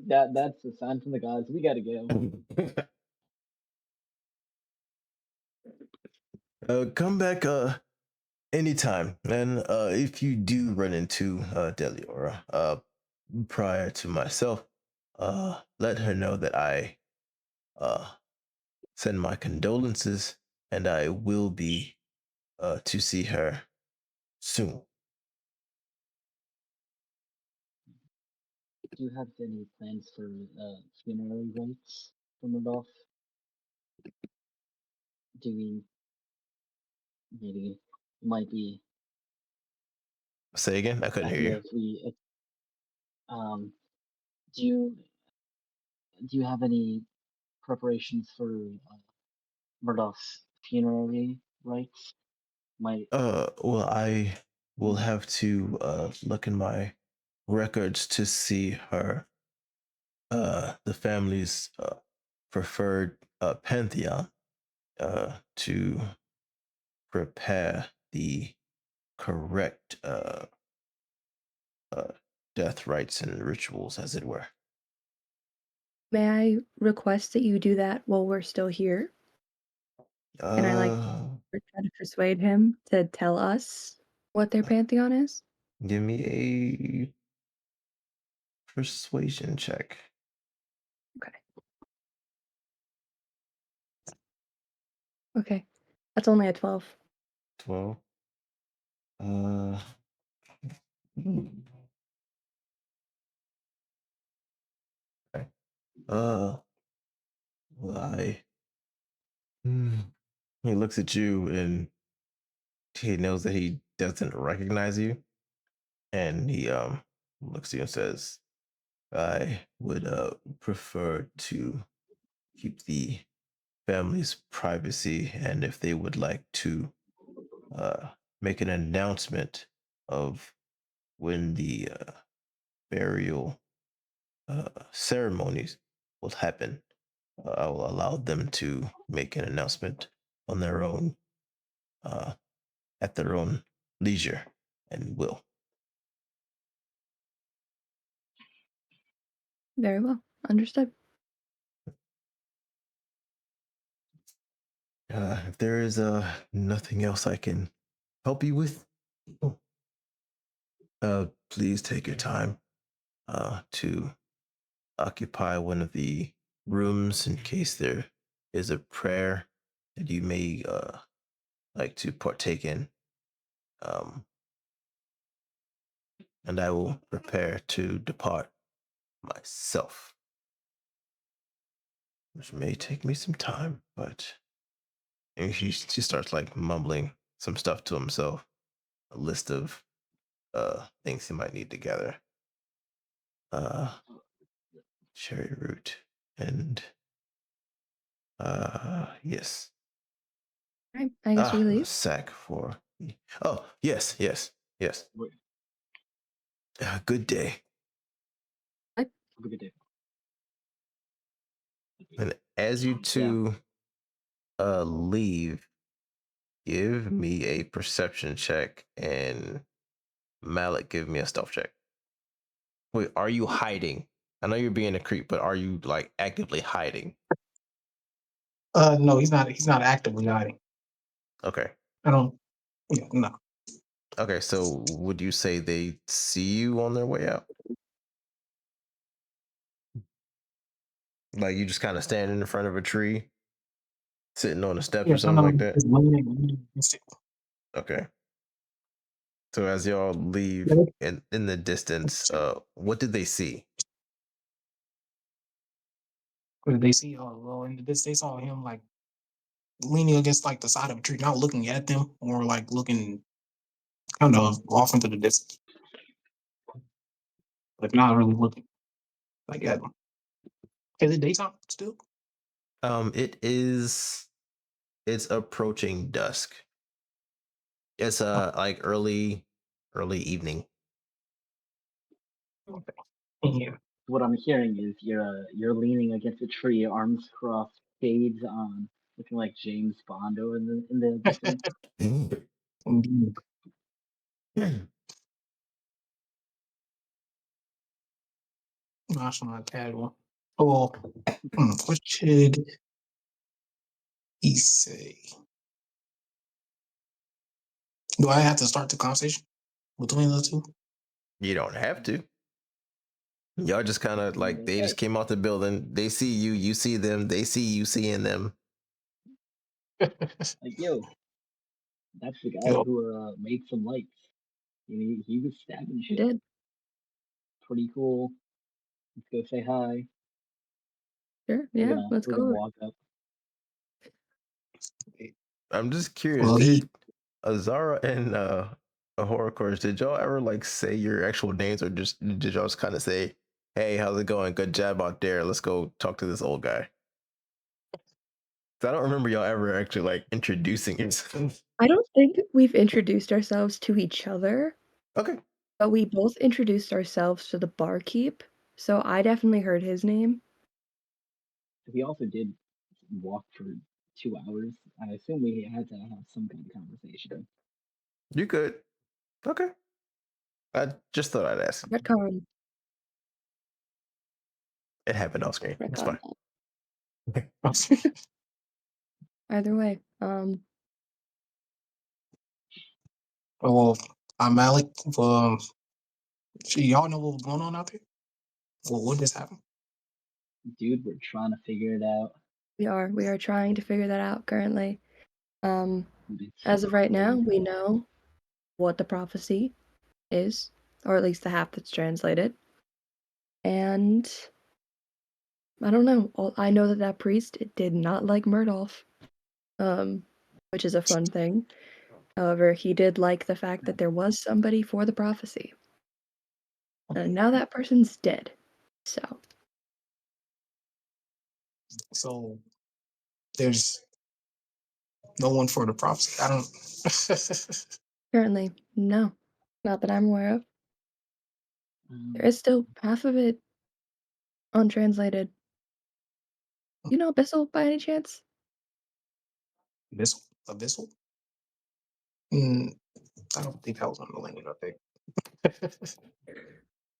S4: That's a sign from the gods. We gotta go.
S1: Come back anytime. And if you do run into Deliora prior to myself, let her know that I send my condolences and I will be to see her soon.
S4: Do you have any plans for funerary rites for Murdoch? Do we maybe might be
S1: Say again? I couldn't hear
S4: happy
S1: you.
S4: if we do you have any preparations for Murdoch's funerary rites? Might
S1: Well, I will have to look in my records to see her the family's preferred pantheon to prepare the correct uh, death rites and rituals, as it were.
S3: May I request that you do that while we're still here? And I try to persuade him to tell us what their pantheon is.
S1: Give me a persuasion check.
S3: Okay. Okay. That's only a 12.
S1: 12. Okay. Well, he looks at you and he knows that he doesn't recognize you, and he looks at you and says, "I would prefer to keep the family's privacy, and if they would like to make an announcement of when the burial ceremonies will happen, I will allow them to make an announcement on their own, at their own leisure and will."
S3: Very well. Understood.
S1: If there is nothing else I can help you with, please take your time to occupy one of the rooms in case there is a prayer that you may like to partake in. And I will prepare to depart myself, which may take me some time, but and he starts like mumbling some stuff to himself, a list of things he might need to gather. Cherry root and yes.
S3: All right. I guess we leave.
S1: Sack for. Oh, yes. Good day.
S4: have a good day.
S1: And as you two leave, give me a perception check, and Malak, give me a stealth check. Wait, are you hiding? I know you're being a creep, but are you like actively hiding?
S5: No, he's not. He's not actively hiding.
S1: Okay.
S5: I don't. Yeah, no.
S1: Okay, so would you say they see you on their way out? Like you just kind of standing in front of a tree, sitting on the steps or
S5: Yeah,
S1: something like that?
S5: just leaning.
S1: Okay. So as y'all leave in the distance, what did they see?
S5: Where they see, well, in this, they saw him like leaning against like the side of a tree, not looking at them, or like looking kind of off into the distance, like not really looking like at them. Is it daytime still?
S1: It's approaching dusk. It's like early evening.
S5: Okay. Yeah.
S4: What I'm hearing is you're leaning against a tree, arms crossed, shades on, looking like James Bond over in the distance.
S5: Indeed. That's not casual. Oh, well, what should he say? Do I have to start the conversation between the two?
S1: You don't have to. Y'all just kind of like they just came out the building. They see you, you see them. They see you seeing them.
S4: Like, yo, that's the guy
S5: Yo,
S4: who made some lights. He was stabbing
S3: You
S4: shit.
S3: did.
S4: Pretty cool. Let's go say hi.
S3: Sure. Yeah. Let's
S4: We're
S3: go
S4: gonna
S3: over it.
S4: walk up.
S1: I'm just curious.
S5: well,
S1: Did Azara and Horokorsh, did y'all ever like say your actual names, or just did y'all just kind of say, "Hey, how's it going? Good job out there. Let's go talk to this old guy." 'Cause I don't remember y'all ever actually like introducing yourselves.
S3: I don't think we've introduced ourselves to each other,
S1: Okay.
S3: but we both introduced ourselves to the barkeep. So I definitely heard his name.
S4: We also did walk for 2 hours. I assume we had to have some kind of conversation.
S1: You good. Okay. I just thought I'd ask.
S3: Retcon.
S1: It happened off screen. It's
S3: Retcon.
S1: fine.
S3: Either way.
S5: well, I'm Malak. So y'all know what was going on out there? Well, what just happened?
S4: Dude, we're trying to figure it out.
S3: We are trying to figure that out currently.
S4: It's
S3: As of right now,
S4: crazy.
S3: we know what the prophecy is, or at least the half that's translated. And I don't know. I know that priest did not like Murdolph, which is a fun thing. However, he did like the fact that there was somebody for the prophecy. And now that person's dead.
S5: So there's no one for the prophecy. I don't.
S3: Currently, no. Not that I'm aware of. There
S4: Um,
S3: is still half of it untranslated. You know Abyssal by any chance?
S5: Abyssal? Mm, I don't think that was on the language up there.
S4: it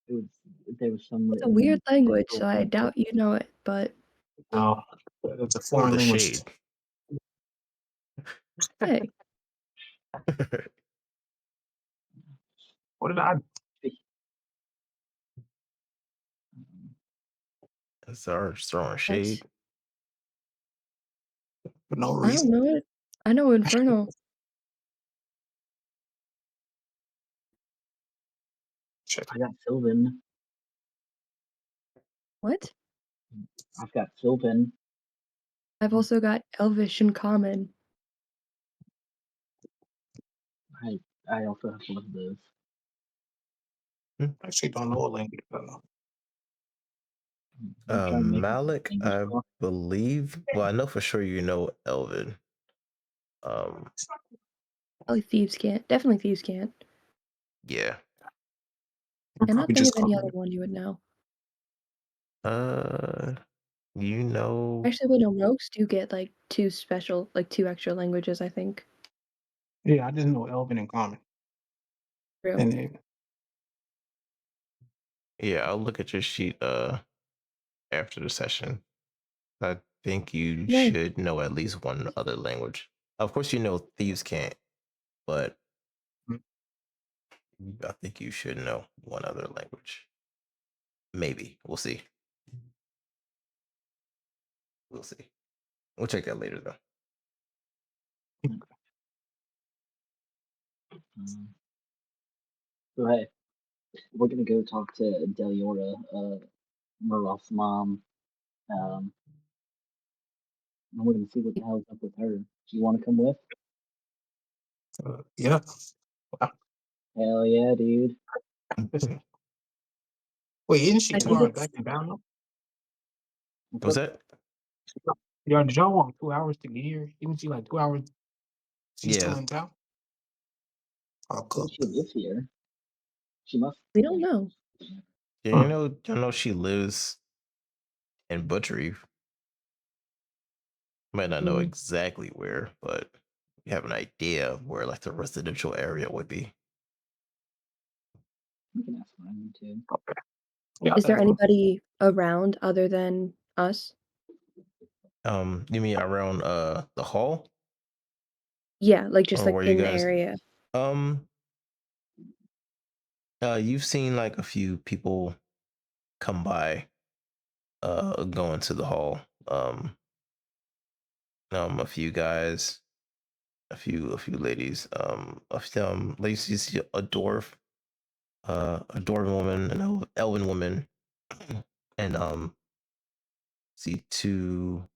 S4: was there was some
S3: It's a
S4: written
S3: weird
S4: in
S3: language, so I
S4: Abyssal.
S3: doubt you know it, but
S5: No, it's a
S1: Or
S5: foreign
S1: the
S5: language.
S1: shade.
S3: hey,
S5: What did I?
S4: Um,
S1: Azara just throwing
S3: that's
S1: shade.
S5: For no
S3: I don't
S5: reason.
S3: know it. I know Infernal.
S5: Check.
S4: I got Sylvan.
S3: What?
S4: I've got Sylvan.
S3: I've also got Elvish and Common.
S4: I also have one of those.
S5: I actually don't know what language.
S4: I'm trying to make a
S1: Malak,
S4: language
S1: I
S4: book.
S1: believe. Well, I know for sure you know Elven. Um,
S3: Probably Thieves Can't. Definitely Thieves Can't.
S1: yeah.
S5: I'm
S3: Cannot
S5: probably
S3: think
S5: just
S3: of any
S5: calling
S3: other
S5: it.
S3: one you would know.
S1: You know.
S3: Actually, wait, no, rogues do get like two extra languages, I think.
S5: Yeah, I just know Elven and Common.
S3: True.
S5: And then
S1: Yeah, I'll look at your sheet. After the session, I think you
S3: Okay.
S1: should know at least one other language. Of course, you know thieves can't, but
S5: Mm.
S1: I think you should know one other language. Maybe we'll see. We'll see. We'll check that later, though.
S4: Um, so hey, we're gonna go talk to Deliora, Murroth's mom. I wanted to see what the hell's up with her. Do you want to come with?
S5: Yeah.
S4: Hell yeah, dude.
S5: Wait, isn't she
S3: I
S5: 2
S3: think
S5: hours
S3: it's
S5: back in town?
S1: What's that?
S5: Yeah, did y'all walk 2 hours to get here? Isn't she like 2 hours? She's
S1: Yeah.
S5: still in town? Oh,
S4: Well,
S5: cool.
S4: she lives here. She must.
S3: we don't know.
S1: Yeah, you know she lives in Butchreef. Might not know
S3: Mm.
S1: exactly where, but you have an idea of where like the residential area would be.
S4: You can ask mine too.
S5: Yeah,
S3: Is there
S5: that's one.
S3: anybody around other than us?
S1: You mean around the hall?
S3: Yeah, like just
S1: Or
S3: like
S1: where you
S3: in the
S1: guys
S3: area.
S1: um you've seen like a few people come by going to the hall. A few guys, a few ladies. Ladies, you see a dwarven woman, an elven woman, and see two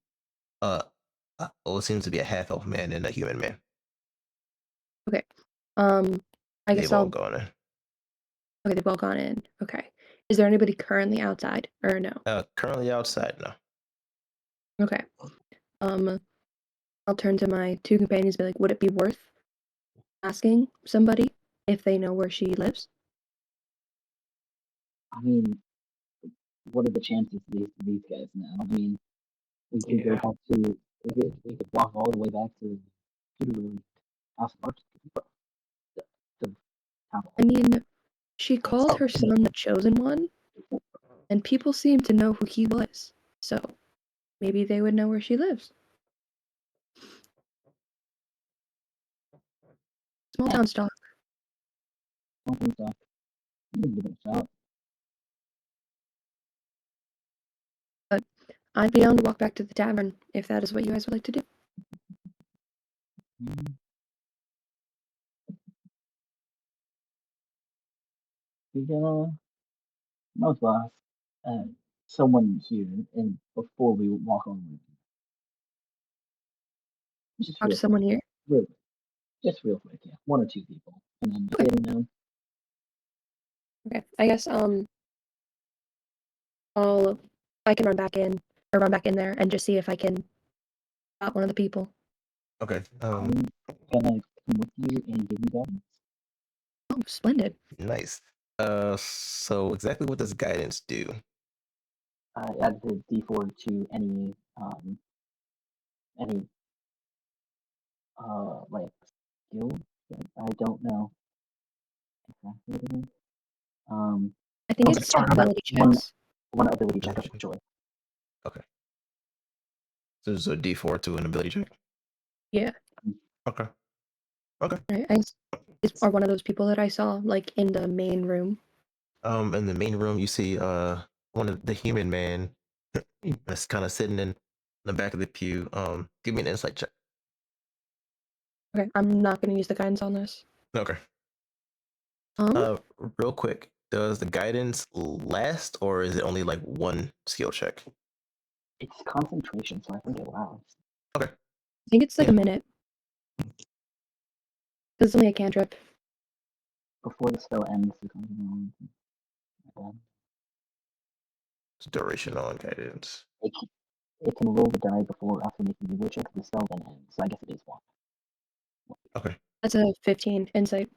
S1: it seems to be a half elf man and a human man.
S3: Okay. I guess
S1: They've all
S3: I'll.
S1: gone in.
S3: Okay, they've all gone in. Okay. Is there anybody currently outside or no?
S1: Currently outside now.
S3: Okay. I'll turn to my two companions and be like, would it be worth asking somebody if they know where she lives?
S4: I mean, what are the chances these guys know? I mean, we could go
S5: Yeah.
S4: back to. We could walk all the way back to Pewter Lily, House of Arts, the town hall.
S3: I mean, she called her son the Chosen One, and people seem to know who he was. So maybe they would know where she lives. Small town stock.
S4: Something stuff. You can give it a shot.
S3: But I'd be down to walk back to the tavern if that is what you guys would like to do.
S4: We most boss, someone here, and before we walk on, just
S3: Talk to
S4: real
S3: someone here.
S4: real, just real quick, yeah, one or two people, and then
S3: Okay.
S4: sitting down.
S3: Okay. I guess I can run back in there and just see if I can spot one of the people.
S1: Okay.
S4: I'm gonna come with you and give you guidance.
S3: Oh, splendid.
S1: Nice. So exactly what does guidance do?
S4: Add the D4 to any like skill. I don't know exactly what it is.
S3: I think
S5: Okay,
S3: it's
S5: sorry.
S3: ability
S4: one
S3: checks.
S4: one ability check of
S1: Ability check.
S4: choice.
S1: Okay. So there's a D4 to an ability check.
S3: Yeah.
S1: Okay. Okay.
S3: Right. Are one of those people that I saw like in the main room.
S1: In the main room, you see one of the human man that's kind of sitting in the back of the pew. Give me an insight check.
S3: Okay, I'm not going to use the guidance on this.
S1: Okay.
S3: Um,
S1: Real quick, does the guidance last, or is it only like one skill check?
S4: It's concentration, so I think it lasts.
S1: Okay.
S3: I think it's like
S1: Yeah.
S3: a minute. Because it's only a cantrip.
S4: Before the spell ends,
S1: It's duration on guidance.
S4: it can roll the die before after making the will check. The spell then ends, so I guess it is one.
S1: Okay.
S3: That's a 15 insight.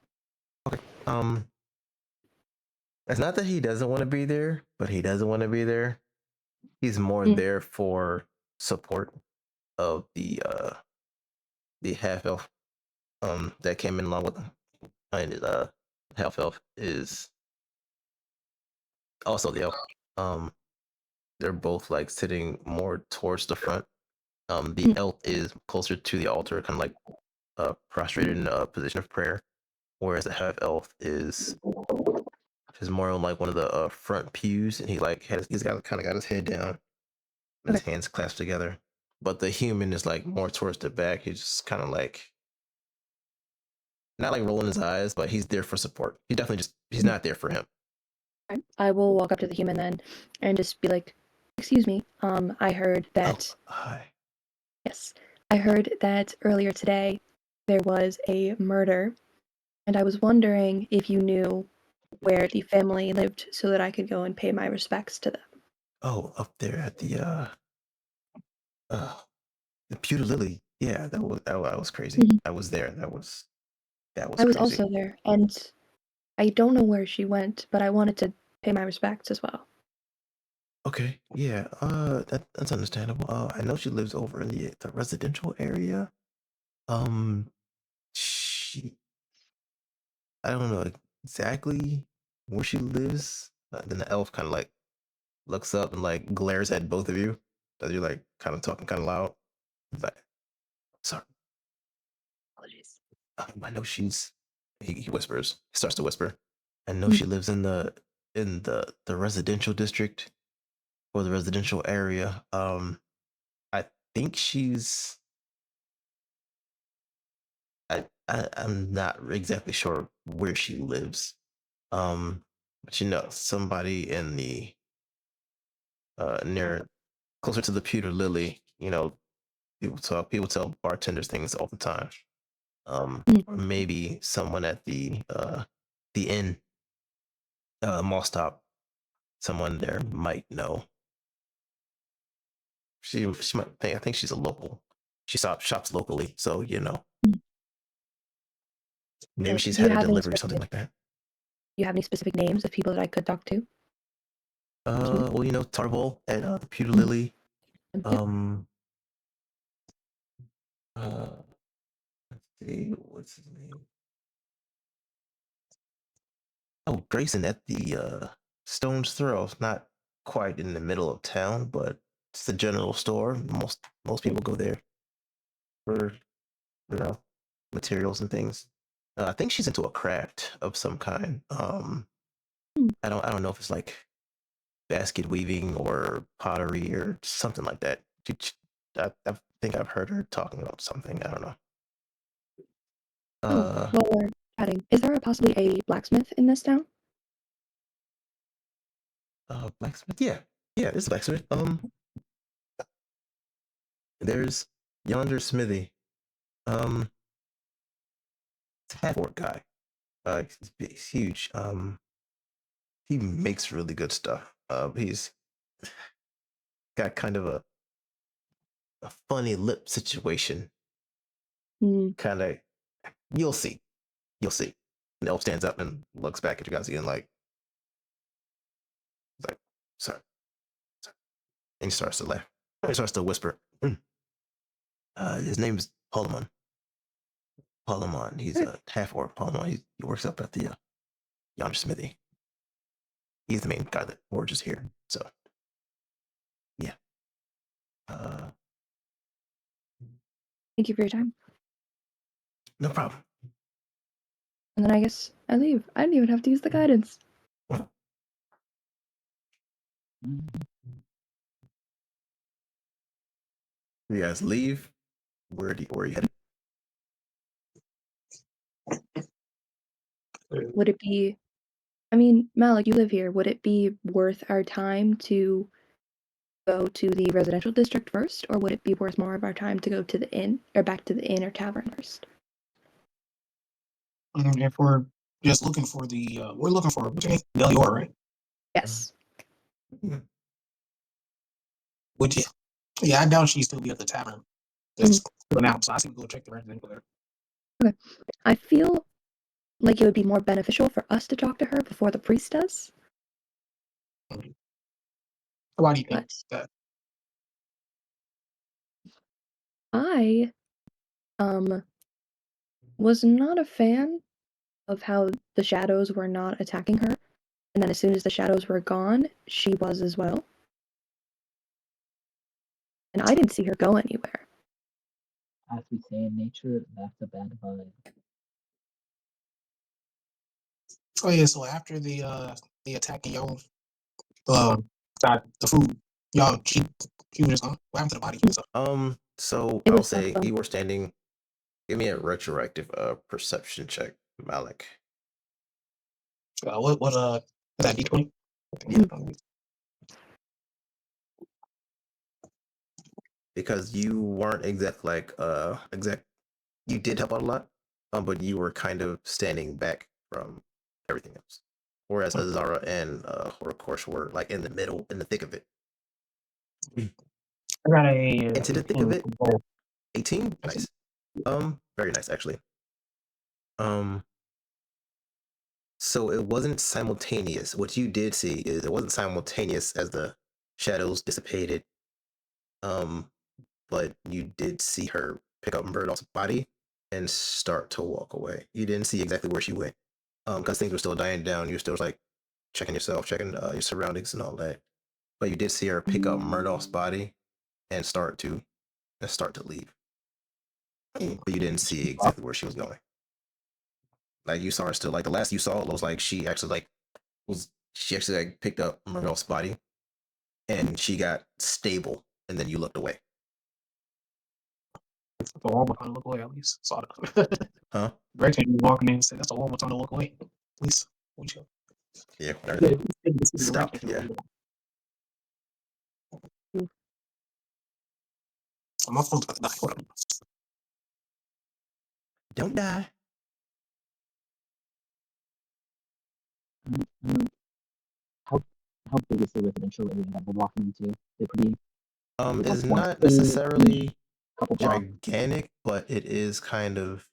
S1: Okay. It's not that he doesn't want to be there, but he doesn't want to be there. He's more there for support of the half elf that came in along with him. And half elf is also the elf. They're both like sitting more towards the front. The elf is closer to the altar, kind of like prostrated in a position of prayer, whereas the half elf is more on like one of the front pews, and he's got kind of got his head down, and his hands clasped together. But the human is like more towards the back. He's just kind of like not like rolling his eyes, but he's there for support. He's not there for him.
S3: I will walk up to the human then and just be like, excuse me, I heard that
S1: Oh, hi.
S3: Yes. I heard that earlier today there was a murder, and I was wondering if you knew where the family lived so that I could go and pay my respects to them.
S1: Oh, up there at uh the Pewter Lily. Yeah, that was crazy.
S3: Mhm.
S1: I was there. That was
S3: I was
S1: crazy.
S3: also there, and I don't know where she went, but I wanted to pay my respects as well.
S1: Okay, yeah, that's understandable. I know she lives over in the residential area. Um, she, I don't know exactly where she lives. Then the elf kind of like looks up and like glares at both of you as you're like kind of talking kind of loud. He's like, sorry,
S3: Apologies.
S1: I know she's. He whispers. He starts to whisper. I know
S3: Mm.
S1: she lives in the residential district or the residential area. I think she's I'm not exactly sure where she lives. But somebody in the near closer to the Pewter Lily, people tell bartenders things all the time. Or maybe someone at the inn, mall stop, someone there might know. She might think I think she's a local. She shops locally, so maybe she's
S3: Do you
S1: had a
S3: have any
S1: delivery or something
S3: specific
S1: like that.
S3: do you have any specific names of people that I could talk to? To?
S1: Well, Tarvol at Pewter
S3: Mm.
S1: Lily.
S3: Yep.
S1: Um, uh, let's see, what's his name? Oh, Grayson at the Stone's Throw. It's not quite in the middle of town, but it's the general store. Most people go there for you know materials and things. I think she's into a craft of some kind.
S3: Mm.
S1: I don't know if it's like basket weaving or pottery or something like that. I think I've heard her talking about something. I don't know.
S3: Oh,
S1: Uh,
S3: while we're chatting, is there possibly a blacksmith in this town?
S1: Blacksmith. Yeah, yeah, it's a blacksmith. There's yonder smithy. Um, it's a half-orc guy. He's huge. He makes really good stuff. He's got kind of a funny lip situation.
S3: Mm.
S1: Kind of, you'll see. You'll see. And Elf stands up and looks back at you guys again, like, sorry, sorry. And he starts to laugh. He starts to whisper. His name's Palamon. Palamon. He's a half-orc. Palamon. He works up at the yonder smithy. He's the main guy that forges here. So, yeah. Uh,
S3: Thank you for your time.
S1: no problem.
S3: And then I guess I leave. I didn't even have to use the guidance.
S1: Well, you guys leave. Where are you headed?
S3: Would it be, I mean, Malak, you live here. Would it be worth our time to go to the residential district first, or would it be worth more of our time to go to the inn, or back to the inn or tavern first?
S5: If we're just looking for we're looking for what's your name? Deliora, right?
S3: Yes.
S5: Which yeah, I doubt she'd still be at the tavern. It's filling out, so I see we go check the residential there.
S3: Okay. I feel like it would be more beneficial for us to talk to her before the priest does.
S5: Why do you think
S3: But
S5: that?
S3: I was not a fan of how the shadows were not attacking her, and then as soon as the shadows were gone, she was as well. And I didn't see her go anywhere.
S4: As we say in nature, that's a bad vibe.
S5: Oh yeah, so after the attack and y'all got the food, y'all she was just gone. What happened to the body and stuff?
S1: So
S3: It
S1: I'll
S3: was
S1: say you were standing. Give me a retroactive perception check, Malak.
S5: What is that D20? Yeah.
S1: because you weren't exact like exact. You did help out a lot, but you were kind of standing back from everything else. Whereas Azara and Horokorsh were like in the middle, in the thick of it.
S5: I got a
S1: Into the thick of it.
S5: both.
S1: 18, nice. Very nice actually. So it wasn't simultaneous. What you did see is it wasn't simultaneous as the shadows dissipated. But you did see her pick up Murdoch's body and start to walk away. You didn't see exactly where she went. Because things were still dying down. You were still like checking yourself, checking your surroundings and all that. But you did see her pick up Murdoch's body and start to leave. But you didn't see exactly where she was going. Like you saw her still. Like the last you saw it was like she actually like picked up Murdoch's body and she got stable and then you looked away.
S5: That's a horrible time to look away, at least. Saw that.
S1: Huh?
S5: Great time you walking in and said that's a horrible time to look away. At least we chill.
S1: Yeah.
S5: Stop.
S1: Stopped. Yeah.
S5: My phone's gonna die. Hold on.
S1: Don't die.
S4: How big is the residential area that we're walking into? They're pretty.
S1: It's not necessarily
S4: Couple blocks.
S1: gigantic, but it is kind of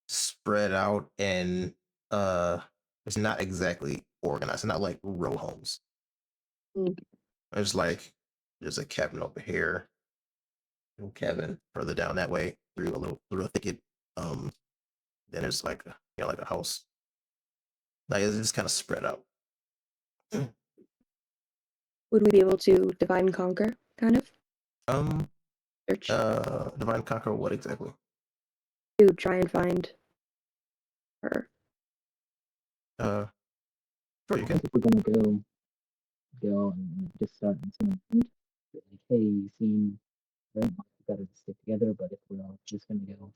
S1: spread out and it's not exactly organized. It's not like row homes. It's like there's a cabin over here, a cabin further down that way through a little thicket. Then there's like like a house. Like it's just kind of spread out.
S3: Would we be able to divide and conquer, kind of? Search
S1: Divine Conquer, what exactly?
S3: to try and find her.
S1: Sure, you
S4: I
S1: can.
S4: think if we're gonna go and just start and like, hey, you seem very much better to stick together. But if we're all just gonna go,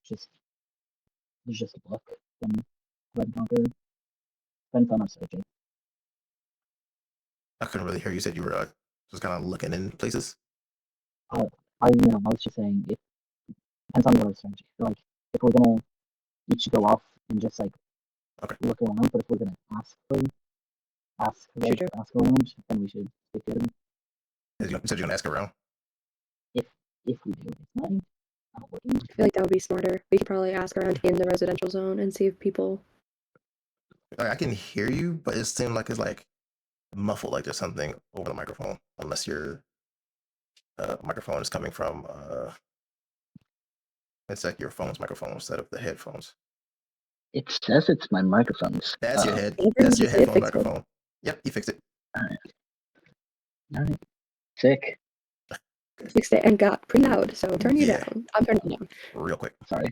S4: just look, then Red Conquer depends on our searching.
S1: I couldn't really hear you. Said you were just kind of looking in places.
S4: I was just saying it depends on our searching. Like if we're gonna each go off and just like look around, but if we're gonna ask around, then we should stick together.
S1: You said you're gonna ask around.
S4: If we do, it's not.
S3: I feel like that would be smarter. We could probably ask around in the residential zone and see if people.
S1: I can hear you, but it seems like it's like muffled, like there's something over the microphone. Unless your microphone is coming from it's like your phone's microphone instead of the headphones.
S4: It says it's my microphones.
S1: That's your head. That's your headphone microphone. Yep, you fixed it.
S4: All right. Sick.
S3: Fixed it and got pretty loud, so turn you down. I'm turning you down.
S1: Real quick.
S4: Sorry.